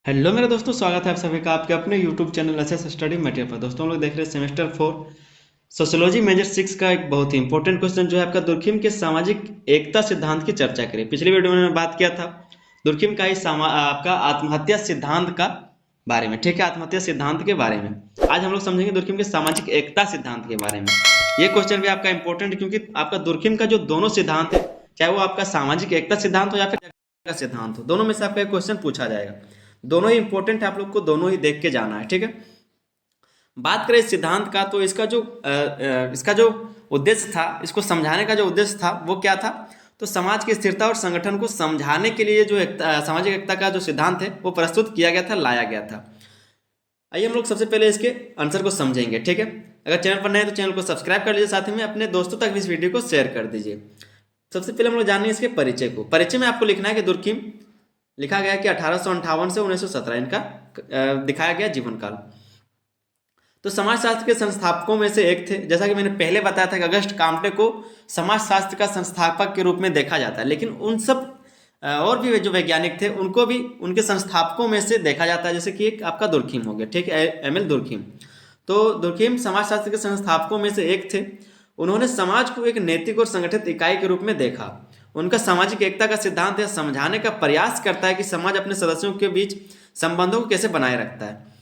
Hello मेरे दोस्तों, स्वागत है आप सभी का आपके अपने YouTube channel SS study material पर। दोस्तों हम लोग देख रहे हैं सेमेस्टर 4 सोशियोलॉजी मेजर 6 का एक बहुत ही इंपॉर्टेंट क्वेश्चन जो है आपका दुर्खिम के सामाजिक एकता सिद्धांत की चर्चा करें। पिछली वीडियो में मैंने बात किया था दुर्खिम का ही आपका आत्महत्या सिद्धांत का बारे में। ठीक है, आत्महत्या सिद्धांत के बारे में आज हम लोग समझेंगे दुर्खिम के सामाजिक एकता सिद्धांत के बारे में। ये क्वेश्चन भी आपका इंपॉर्टेंट है क्योंकि आपका दुर्खिम का जो दोनों सिद्धांत है, चाहे वो आपका सामाजिक एकता सिद्धांत हो या फिर का सिद्धांत हो, दोनों में से आपका एक क्वेश्चन पूछा जाएगा। दोनों ही इंपॉर्टेंट है, आप लोग को दोनों ही देख के जाना है। ठीक है, बात करें इस सिद्धांत का तो इसका जो उद्देश्य था, इसको समझाने का जो उद्देश्य था वो क्या था, तो समाज की स्थिरता और संगठन को समझाने के लिए जो सामाजिक एकता का जो सिद्धांत है वो प्रस्तुत किया गया था, लाया गया था। आइए हम लोग सबसे पहले इसके आंसर को समझेंगे। ठीक है, अगर चैनल पर नए हैं तो चैनल को सब्सक्राइब कर लीजिए, साथ ही में अपने दोस्तों तक भी इस वीडियो को शेयर कर दीजिए। सबसे पहले हम लोग जानेंगे इसके परिचय को। परिचय में आपको लिखना है कि दुर्खिम लिखा गया कि 1858 से 1917 इनका दिखाया गया जीवन काल। तो समाजशास्त्र के संस्थापकों में से एक थे। जैसा कि मैंने पहले बताया था कि अगस्ट काम्टे को समाजशास्त्र का संस्थापक के रूप में देखा जाता है, लेकिन उन सब और भी जो वैज्ञानिक थे उनको भी उनके संस्थापकों में से देखा जाता है। जैसे कि एक आपका दुर्खिम हो गया, ठीक है, एम एल दुर्खिम। तो दुर्खिम समाजशास्त्र के संस्थापकों में से एक थे। उन्होंने समाज को एक नैतिक और संगठित इकाई के रूप में देखा। उनका सामाजिक एकता का सिद्धांत यह समझाने का प्रयास करता है कि समाज अपने सदस्यों के बीच संबंधों को कैसे बनाए रखता है।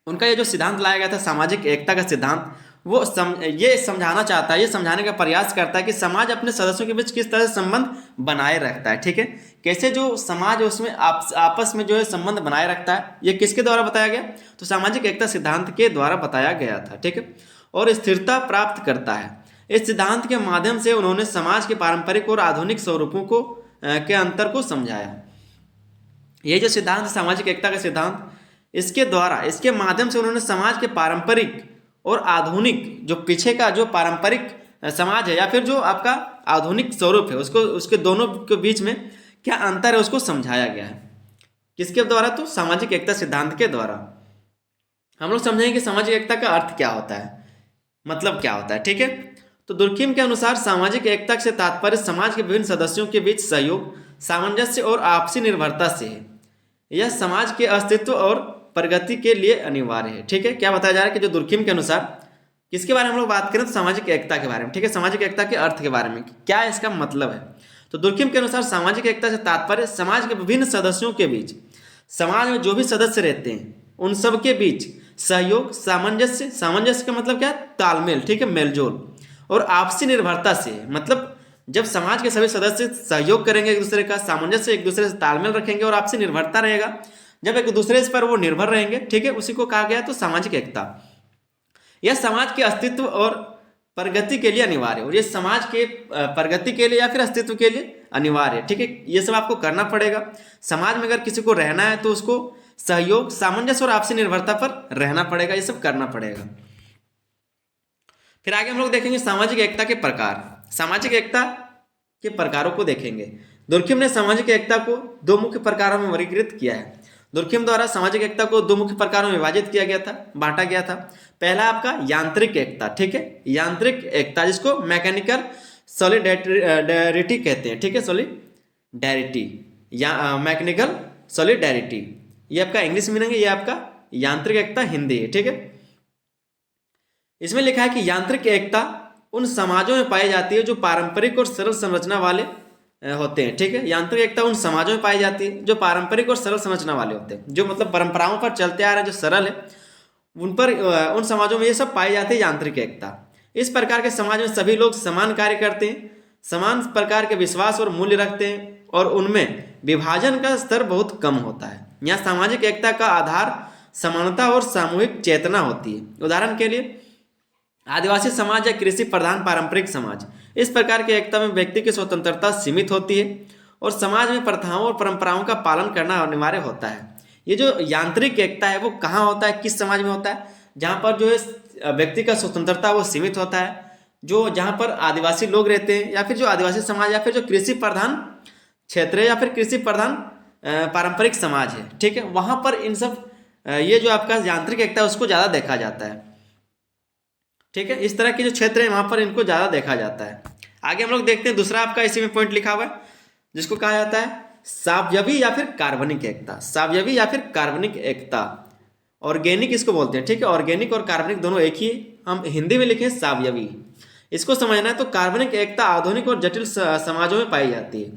उनका ये जो सिद्धांत लाया गया था सामाजिक एकता का सिद्धांत, वो ये समझाना चाहता है, ये समझाने का प्रयास करता है कि समाज अपने सदस्यों के बीच किस तरह से संबंध बनाए रखता है। ठीक है, कैसे जो समाज है उसमें आपस में जो है संबंध बनाए रखता है, ये किसके द्वारा बताया गया, तो सामाजिक एकता सिद्धांत के द्वारा बताया गया था। ठीक है, और स्थिरता प्राप्त करता है। इस सिद्धांत के माध्यम से उन्होंने समाज के पारंपरिक और आधुनिक स्वरूपों को के अंतर को समझाया। ये जो सिद्धांत सामाजिक एकता का सिद्धांत, इसके द्वारा, इसके माध्यम से उन्होंने समाज के पारंपरिक और आधुनिक, जो पीछे का जो पारंपरिक समाज है या फिर जो आपका आधुनिक स्वरूप है, उसको, उसके दोनों के बीच में क्या अंतर है उसको समझाया गया है। किसके द्वारा, तो सामाजिक एकता सिद्धांत के द्वारा। हम लोग समझेंगे कि सामाजिक एकता का अर्थ क्या होता है, मतलब क्या होता है। ठीक है, तो दुर्खिम के अनुसार सामाजिक एकता से तात्पर्य समाज के विभिन्न सदस्यों के बीच सहयोग, सामंजस्य और आपसी निर्भरता से है। यह समाज के अस्तित्व और प्रगति के लिए अनिवार्य है। ठीक है, क्या बताया जा रहा है कि जो दुर्खिम के अनुसार, किसके बारे में हम लोग बात करें, तो सामाजिक एकता के बारे में। ठीक है, सामाजिक एकता के अर्थ के बारे में, क्या इसका मतलब है। तो दुर्खिम के अनुसार सामाजिक एकता से तात्पर्य समाज के विभिन्न सदस्यों के बीच, समाज में जो भी सदस्य रहते हैं उन सब के बीच सहयोग, सामंजस्य, सामंजस्य का मतलब क्या है, तालमेल, ठीक है, मेलजोल, और आपसी निर्भरता से, मतलब जब समाज के सभी सदस्य सहयोग करेंगे एक दूसरे का, सामंजस्य, एक दूसरे से तालमेल रखेंगे और आपसी निर्भरता रहेगा, जब एक दूसरे पर वो निर्भर रहेंगे, ठीक है, उसी को कहा गया तो सामाजिक एकता। यह समाज के अस्तित्व और प्रगति के लिए अनिवार्य है, और ये समाज के प्रगति के लिए या फिर अस्तित्व के लिए अनिवार्य है। ठीक है, ये सब आपको करना पड़ेगा। समाज में अगर किसी को रहना है तो उसको सहयोग, सामंजस्य और आपसी निर्भरता पर रहना पड़ेगा, ये सब करना पड़ेगा। फिर आगे हम लोग देखेंगे सामाजिक एकता के प्रकार। सामाजिक एकता के प्रकारों को देखेंगे। दुर्खिम ने सामाजिक एकता को दो मुख्य प्रकारों में वर्गीकृत किया है। दुर्खिम द्वारा सामाजिक एकता को दो मुख्य प्रकारों में विभाजित किया गया था, बांटा गया था। पहला आपका यांत्रिक एकता, ठीक है, यांत्रिक एकता, जिसको मैकेनिकल सॉलिडेरिटी कहते हैं। ठीक है, सॉलिडेरिटी या मैकेनिकल सॉलिडेरिटी, ये आपका इंग्लिश मीनिंग है, ये आपका यांत्रिक एकता हिंदी है। ठीक है, इसमें लिखा है कि यांत्रिक एकता उन समाजों में पाई जाती है जो पारंपरिक और सरल संरचना वाले होते हैं। ठीक है, यांत्रिक एकता उन समाजों में पाई जाती है जो पारंपरिक और सरल संरचना वाले होते हैं, जो मतलब परंपराओं पर चलते आ रहे हैं, जो सरल है, उन पर, उन समाजों में ये सब पाई जाती है यांत्रिक एकता। इस प्रकार के समाज में सभी लोग समान कार्य करते हैं, समान प्रकार के विश्वास और मूल्य रखते हैं, और उनमें विभाजन का स्तर बहुत कम होता है। यहाँ सामाजिक एकता का आधार समानता और सामूहिक चेतना होती है। उदाहरण के लिए आदिवासी समाज या कृषि प्रधान पारंपरिक समाज, इस प्रकार की एकता में व्यक्ति की स्वतंत्रता सीमित होती है और समाज में प्रथाओं और परंपराओं का पालन करना अनिवार्य होता है। ये जो यांत्रिक एकता है वो कहाँ होता है, किस समाज में होता है, जहाँ पर जो है व्यक्ति का स्वतंत्रता वो सीमित होता है, जो जहाँ पर आदिवासी लोग रहते हैं या फिर जो आदिवासी समाज या फिर जो कृषि प्रधान क्षेत्र है या फिर कृषि प्रधान पारंपरिक समाज है। ठीक है, वहाँ पर इन सब ये जो आपका यांत्रिक एकता है उसको ज़्यादा देखा जाता है। ठीक है, इस तरह के जो क्षेत्र है वहां पर इनको ज्यादा देखा जाता है। आगे हम लोग देखते हैं दूसरा आपका इसी में पॉइंट लिखा हुआ है जिसको कहा जाता है सावयवी या फिर कार्बनिक एकता, सावयवी या फिर कार्बनिक एकता। ऑर्गेनिक इसको बोलते हैं, ठीक है। ऑर्गेनिक और कार्बनिक दोनों एक ही, हम हिंदी में लिखें सावयवी। इसको समझना है तो कार्बनिक एकता आधुनिक और जटिल समाजों में पाई जाती है।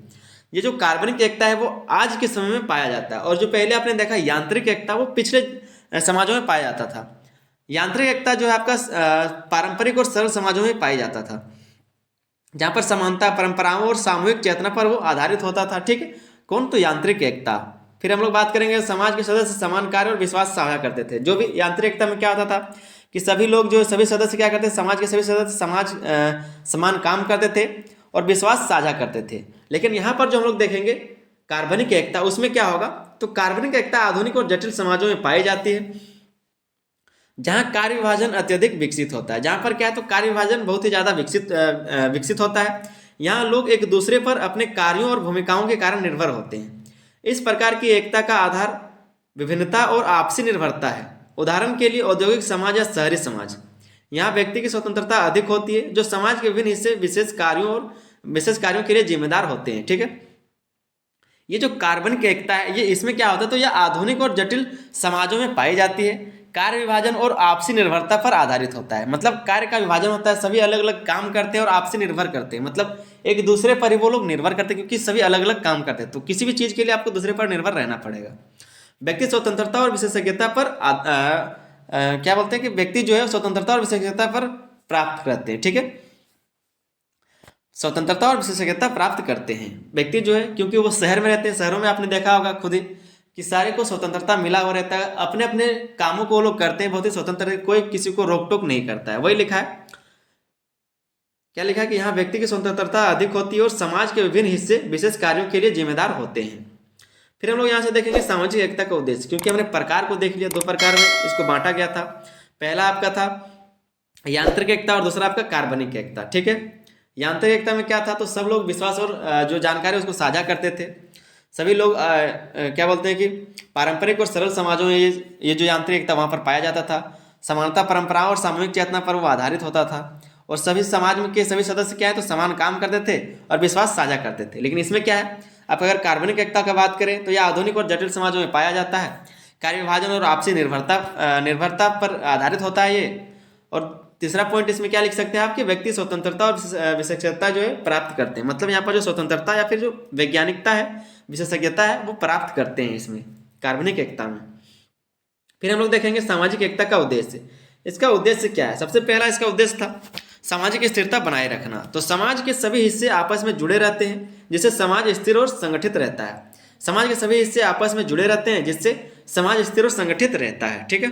ये जो कार्बनिक एकता है वो आज के समय में पाया जाता है, और जो पहले आपने देखा यांत्रिक एकता वो पिछले समाजों में पाया जाता था। यांत्रिक एकता जो है आपका पारंपरिक और सरल समाजों में पाया जाता था, जहाँ पर समानता, परंपराओं और सामूहिक चेतना पर वो आधारित होता था, ठीक है। कौन? तो यांत्रिक एकता। फिर हम लोग बात करेंगे समाज के सदस्य समान कार्य और विश्वास साझा करते थे। जो भी यांत्रिक एकता में क्या होता था कि सभी लोग जो सभी सदस्य क्या करते थे, समाज के सभी सदस्य समान काम करते थे और विश्वास साझा करते थे। लेकिन यहाँ पर जो हम लोग देखेंगे कार्बनिक एकता, उसमें क्या होगा, तो कार्बनिक एकता आधुनिक और जटिल समाजों में पाई जाती है, जहाँ कार्य विभाजन अत्यधिक विकसित होता है। जहाँ पर क्या है, तो कार्य विभाजन बहुत ही ज़्यादा विकसित होता है। यहाँ लोग एक दूसरे पर अपने कार्यों और भूमिकाओं के कारण निर्भर होते हैं। इस प्रकार की एकता का आधार विभिन्नता और आपसी निर्भरता है। उदाहरण के लिए औद्योगिक समाज या शहरी समाज, यहाँ व्यक्ति की स्वतंत्रता अधिक होती है, जो समाज के विभिन्न हिस्से विशेष कार्यों के लिए जिम्मेदार होते हैं, ठीक है। ये जो कार्बनिक एकता है, ये इसमें क्या होता है, तो यह आधुनिक और जटिल समाजों में पाई जाती है। कार्य विभाजन और आपसी निर्भरता पर आधारित होता है। मतलब कार्य का विभाजन होता है, सभी अलग अलग काम करते हैं और आपसी निर्भर करते हैं। मतलब एक दूसरे पर ही वो लोग निर्भर करते हैं, क्योंकि सभी अलग अलग काम करते हैं। तो किसी भी चीज़ के लिए आपको दूसरे पर निर्भर रहना पड़ेगा। व्यक्ति स्वतंत्रता और विशेषज्ञता पर क्या बोलते हैं कि व्यक्ति जो है स्वतंत्रता और विशेषज्ञता पर प्राप्त करते हैं, ठीक है। स्वतंत्रता और विशेषज्ञता प्राप्त करते हैं व्यक्ति जो है, क्योंकि वो शहर में रहते हैं। शहरों में आपने देखा होगा खुद ही कि सारे को स्वतंत्रता मिला हुआ रहता है, अपने अपने कामों को वो लोग करते हैं बहुत ही स्वतंत्र, कोई किसी को रोक टोक नहीं करता है। वही लिखा है, क्या लिखा है कि यहाँ व्यक्ति की स्वतंत्रता अधिक होती है और समाज के विभिन्न हिस्से विशेष कार्यों के लिए जिम्मेदार होते हैं। फिर हम लोग यहाँ से देखेंगे सामाजिक एकता का उद्देश्य, क्योंकि हमने प्रकार को देख लिया, दो प्रकार में इसको बांटा गया था। पहला आपका था यांत्रिक एकता और दूसरा आपका कार्बनिक एकता, ठीक है। यांत्रिक एकता में क्या था, तो सब लोग विश्वास और जो जानकारी उसको साझा करते थे। सभी लोग क्या बोलते हैं कि पारंपरिक और सरल समाजों में ये जो यांत्रिक एकता वहाँ पर पाया जाता था। समानता, परंपराओं और सामूहिक चेतना पर वो आधारित होता था, और सभी समाज में के सभी सदस्य क्या है, तो समान काम करते थे और विश्वास साझा करते थे। लेकिन इसमें क्या है, आप अगर कार्बनिक एकता की बात करें तो यह आधुनिक और जटिल समाजों में पाया जाता है। कार्य विभाजन और आपसी निर्भरता पर आधारित होता है ये। और तीसरा पॉइंट इसमें क्या लिख सकते हैं आप कि व्यक्ति स्वतंत्रता और विशेषज्ञता जो है प्राप्त करते हैं। मतलब यहाँ पर जो स्वतंत्रता या फिर जो वैज्ञानिकता है, विशेषज्ञता है, वो प्राप्त करते हैं इसमें कार्बनिक एकता में। फिर हम लोग देखेंगे सामाजिक एकता का उद्देश्य। इसका उद्देश्य क्या है? सबसे पहला इसका उद्देश्य था सामाजिक स्थिरता बनाए रखना। तो समाज के सभी हिस्से आपस में जुड़े रहते हैं, जिससे समाज स्थिर और संगठित रहता है। समाज के सभी हिस्से आपस में जुड़े रहते हैं, जिससे समाज स्थिर और संगठित रहता है, ठीक है।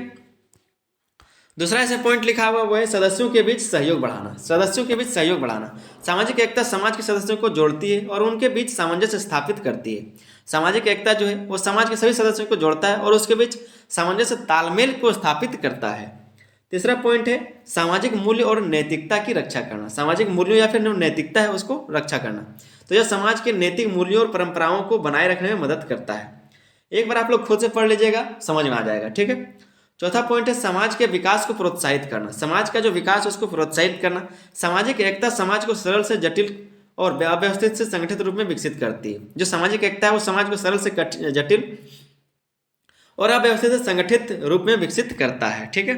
दूसरा ऐसे पॉइंट लिखा हुआ वो है सदस्यों के बीच सहयोग बढ़ाना। सदस्यों के बीच सहयोग बढ़ाना, सामाजिक एकता समाज के सदस्यों को जोड़ती है और उनके बीच सामंजस्य स्थापित करती है। सामाजिक एकता जो है वो समाज के सभी सदस्यों को जोड़ता है और उसके बीच सामंजस्य तालमेल को स्थापित करता है। तीसरा पॉइंट है सामाजिक मूल्य और नैतिकता की रक्षा करना। सामाजिक मूल्यों या फिर जो नैतिकता है उसको रक्षा करना, तो यह समाज के नैतिक मूल्यों और परंपराओं को बनाए रखने में मदद करता है। एक बार आप लोग खुद से पढ़ लीजिएगा, समझ में आ जाएगा, ठीक है। चौथा पॉइंट है समाज के विकास को प्रोत्साहित करना। समाज का जो विकास है उसको प्रोत्साहित करना। सामाजिक एकता समाज को सरल से जटिल और अव्यवस्थित से संगठित रूप में विकसित करती है। जो सामाजिक एकता है वो समाज को सरल से जटिल और अव्यवस्थित से संगठित रूप में विकसित करता है, ठीक है।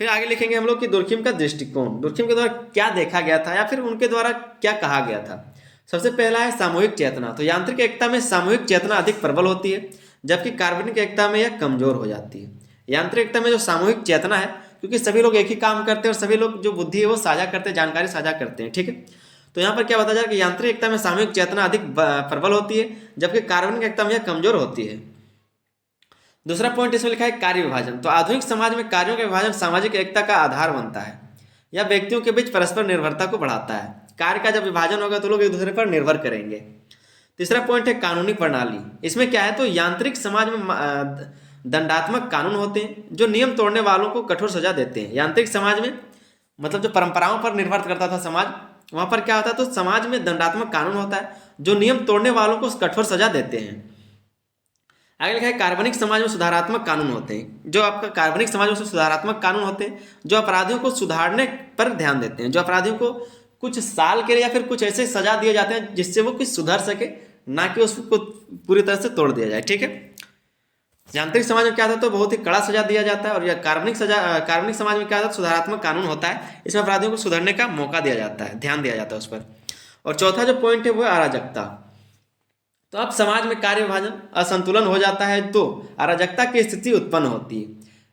फिर आगे लिखेंगे हम लोग कि दुर्खिम का दृष्टिकोण। दुर्खिम के द्वारा क्या देखा गया था या फिर उनके द्वारा क्या कहा गया था। सबसे पहला है सामूहिक चेतना। तो यांत्रिक एकता में सामूहिक चेतना अधिक प्रबल होती है, जबकि कार्बनिक एकता में यह कमजोर हो जाती है। यांत्रिक एकता में जो सामूहिक चेतना है, क्योंकि सभी लोग एक ही काम करते हैं और सभी लोग जो बुद्धि है वो साझा करते हैं, जानकारी साझा करते हैं, ठीक है। तो यहाँ पर क्या बताया जाए कि यांत्रिक एकता में सामूहिक चेतना अधिक प्रबल होती है, जबकि कार्बनिक एकता में यह कमजोर होती है। दूसरा पॉइंट इसमें लिखा है कार्य विभाजन। तो आधुनिक समाज में कार्यों का विभाजन सामाजिक एकता का आधार बनता है। यह व्यक्तियों के बीच परस्पर निर्भरता को बढ़ाता है। कार्य का जब विभाजन होगा तो लोग एक दूसरे पर निर्भर करेंगे। तीसरा पॉइंट है कानूनी प्रणाली। इसमें क्या है, तो यांत्रिक समाज में दंडात्मक कानून होते हैं जो नियम तोड़ने वालों को कठोर सजा देते हैं। यांत्रिक समाज में मतलब जो परंपराओं पर निर्भर करता था समाज, वहाँ पर क्या होता है, तो समाज में दंडात्मक कानून होता है जो नियम तोड़ने वालों को कठोर सजा देते हैं। आगे लिखा है कार्बनिक समाज में सुधारात्मक कानून होते हैं। जो आपका कार्बनिक समाज में सुधारात्मक कानून होते हैं जो अपराधियों को सुधारने पर ध्यान देते हैं। जो अपराधियों को कुछ साल के लिए या फिर कुछ ऐसे सजा दिए जाते हैं जिससे वो कुछ सुधर सके, ना कि उसको पूरी तरह से तोड़ दिया जाए। ठीक है, यांत्रिक समाज में क्या था, तो बहुत ही कड़ा सजा दिया जाता है, और यह कार्बनिक समाज में क्या था, सुधारात्मक कानून होता है, इसमें अपराधियों को सुधरने का मौका दिया जाता है, ध्यान दिया जाता है उस पर। और चौथा जो पॉइंट है वो है अराजकता। तो अब समाज में कार्य विभाजन असंतुलन हो जाता है तो अराजकता की स्थिति उत्पन्न होती है।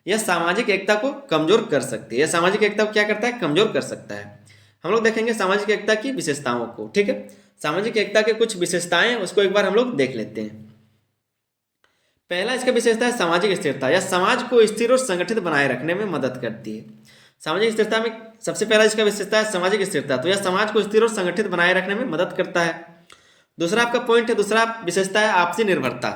यह सामाजिक एकता को कमजोर कर सकती है। यह सामाजिक एकता को क्या करता है, कमजोर कर सकता है। हम लोग देखेंगे सामाजिक एकता की विशेषताओं को। ठीक है, सामाजिक एकता के कुछ विशेषताएं उसको एक बार हम लोग देख लेते हैं। पहला इसका विशेषता है सामाजिक स्थिरता। यह समाज को स्थिर और संगठित बनाए रखने में मदद करती है। सामाजिक स्थिरता में सबसे पहला इसका विशेषता है सामाजिक स्थिरता, तो यह समाज को स्थिर और संगठित बनाए रखने में मदद करता है। दूसरा आपका पॉइंट है, दूसरा विशेषता है आपसी निर्भरता।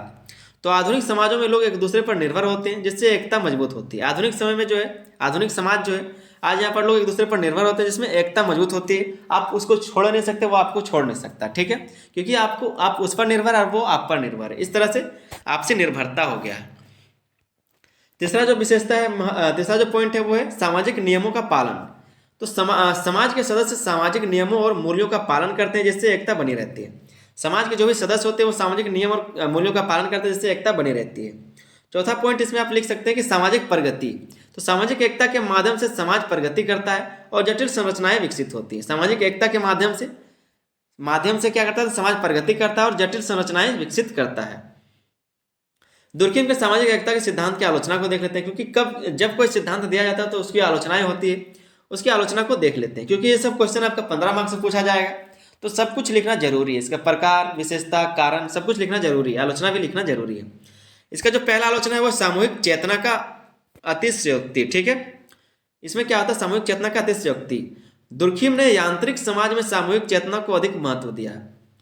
तो आधुनिक समाजों में लोग एक दूसरे पर निर्भर होते हैं, जिससे एकता मजबूत होती है। आधुनिक समय में जो है, आधुनिक समाज जो है, आज यहाँ पर लोग एक दूसरे पर निर्भर होते हैं, जिसमें एकता मजबूत होती है। आप उसको छोड़ नहीं सकते, वो आपको छोड़ नहीं सकता। ठीक है, क्योंकि आप उस पर निर्भर है और वो आप पर निर्भर है। इस तरह से आपसी निर्भरता हो गया है। तीसरा जो विशेषता है, तीसरा जो पॉइंट है वो है सामाजिक नियमों का पालन। तो समाज के सदस्य सामाजिक नियमों और मूल्यों का पालन करते हैं, जिससे एकता बनी रहती है। समाज के जो भी सदस्य होते हैं वो सामाजिक नियम और मूल्यों का पालन करते हैं, जिससे एकता बनी रहती है। चौथा पॉइंट इसमें आप लिख सकते हैं कि सामाजिक प्रगति। तो सामाजिक एकता के माध्यम से समाज प्रगति करता है और जटिल संरचनाएं विकसित होती है। सामाजिक एकता के माध्यम से क्या करता है, समाज प्रगति करता है और जटिल संरचनाएं विकसित करता है। दुर्खिम के सामाजिक एकता के सिद्धांत की आलोचना को देख लेते हैं, क्योंकि जब कोई सिद्धांत दिया जाता है तो उसकी आलोचनाएं होती है, उसकी आलोचना को देख लेते हैं। क्योंकि ये सब क्वेश्चन आपका 15 मार्क्स से पूछा जाएगा, तो सब कुछ लिखना जरूरी है। इसका प्रकार, विशेषता, कारण सब कुछ लिखना जरूरी है, आलोचना भी लिखना जरूरी है। इसका जो पहला आलोचना है वो सामूहिक चेतना का अतिशयोक्ति। ठीक है, इसमें क्या होता है, सामूहिक चेतना का अतिशयोक्ति। दुर्खिम ने यांत्रिक समाज में सामूहिक चेतना को अधिक महत्व दिया।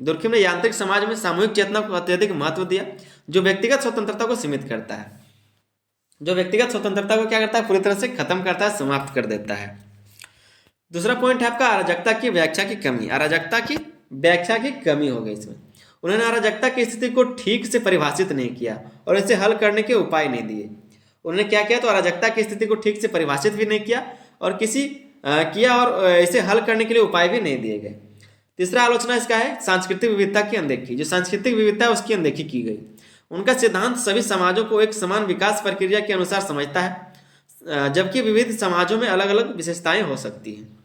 दुर्खिम ने यांत्रिक समाज में सामूहिक चेतना को अत्यधिक महत्व दिया, जो व्यक्तिगत स्वतंत्रता को सीमित करता है, जो व्यक्तिगत स्वतंत्रता को क्या करता है, पूरी तरह से खत्म करता है, समाप्त कर देता है। दूसरा पॉइंट है आपका अराजकता की व्याख्या की कमी। अराजकता की व्याख्या की कमी हो गई इसमें। उन्होंने अराजकता की स्थिति को ठीक से परिभाषित नहीं किया और इसे हल करने के उपाय नहीं दिए। उन्होंने क्या किया, तो अराजकता की स्थिति को ठीक से परिभाषित भी नहीं किया और इसे हल करने के लिए उपाय भी नहीं दिए गए। तीसरा आलोचना इसका है सांस्कृतिक विविधता की अनदेखी। जो सांस्कृतिक विविधता है उसकी अनदेखी की गई। उनका सिद्धांत सभी समाजों को एक समान विकास प्रक्रिया के अनुसार समझता है, जबकि विविध समाजों में अलग अलग विशेषताएं हो सकती हैं।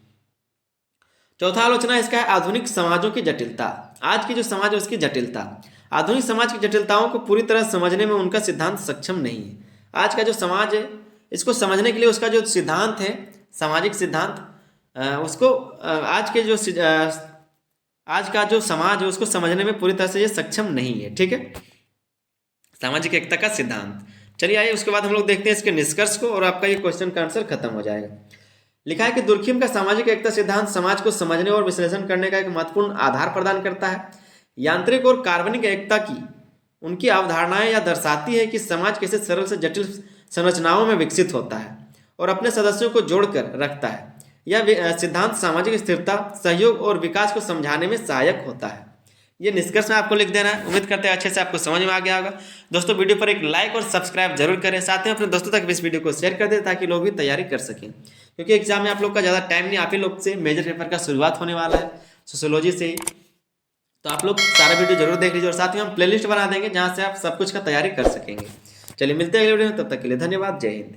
चौथा आलोचना इसका है आधुनिक समाजों की जटिलता। आज की जो समाज है उसकी जटिलता। आधुनिक समाज की जटिलताओं को पूरी तरह समझने में उनका सिद्धांत सक्षम नहीं है। आज का जो समाज है इसको समझने के लिए उसका जो सिद्धांत है, सामाजिक सिद्धांत, उसको आज का जो समाज है उसको समझने में पूरी तरह से ये सक्षम नहीं है। ठीक है, सामाजिक एकता का सिद्धांत। चलिए आइए उसके बाद हम लोग देखते हैं इसके निष्कर्ष को, और आपका ये क्वेश्चन का आंसर खत्म हो जाएगा। लिखा है कि दुर्खिम का सामाजिक एकता सिद्धांत समाज को समझने और विश्लेषण करने का एक महत्वपूर्ण आधार प्रदान करता है। यांत्रिक और कार्बनिक एकता की उनकी अवधारणाएं यह दर्शाती है कि समाज कैसे सरल से जटिल संरचनाओं में विकसित होता है और अपने सदस्यों को जोड़कर रखता है। यह सिद्धांत सामाजिक स्थिरता, सहयोग और विकास को समझाने में सहायक होता है। ये निष्कर्ष में आपको लिख देना है। उम्मीद करते हैं अच्छे से आपको समझ में आ गया होगा। दोस्तों वीडियो पर एक लाइक और सब्सक्राइब जरूर करें, साथ ही अपने दोस्तों तक इस वीडियो को शेयर कर दें ताकि लोग भी तैयारी कर सकें, क्योंकि एग्जाम में आप लोग का ज़्यादा टाइम नहीं, आप ही लोग से मेजर पेपर का शुरुआत होने वाला है सोशियोलॉजी से ही। तो आप लोग सारा वीडियो जरूर देख लीजिए, और साथ ही हम प्लेलिस्ट बना देंगे जहाँ से आप सब कुछ का तैयारी कर सकेंगे। चलिए मिलते हैं अगले वीडियो में, तब तक के लिए धन्यवाद। जय हिंद।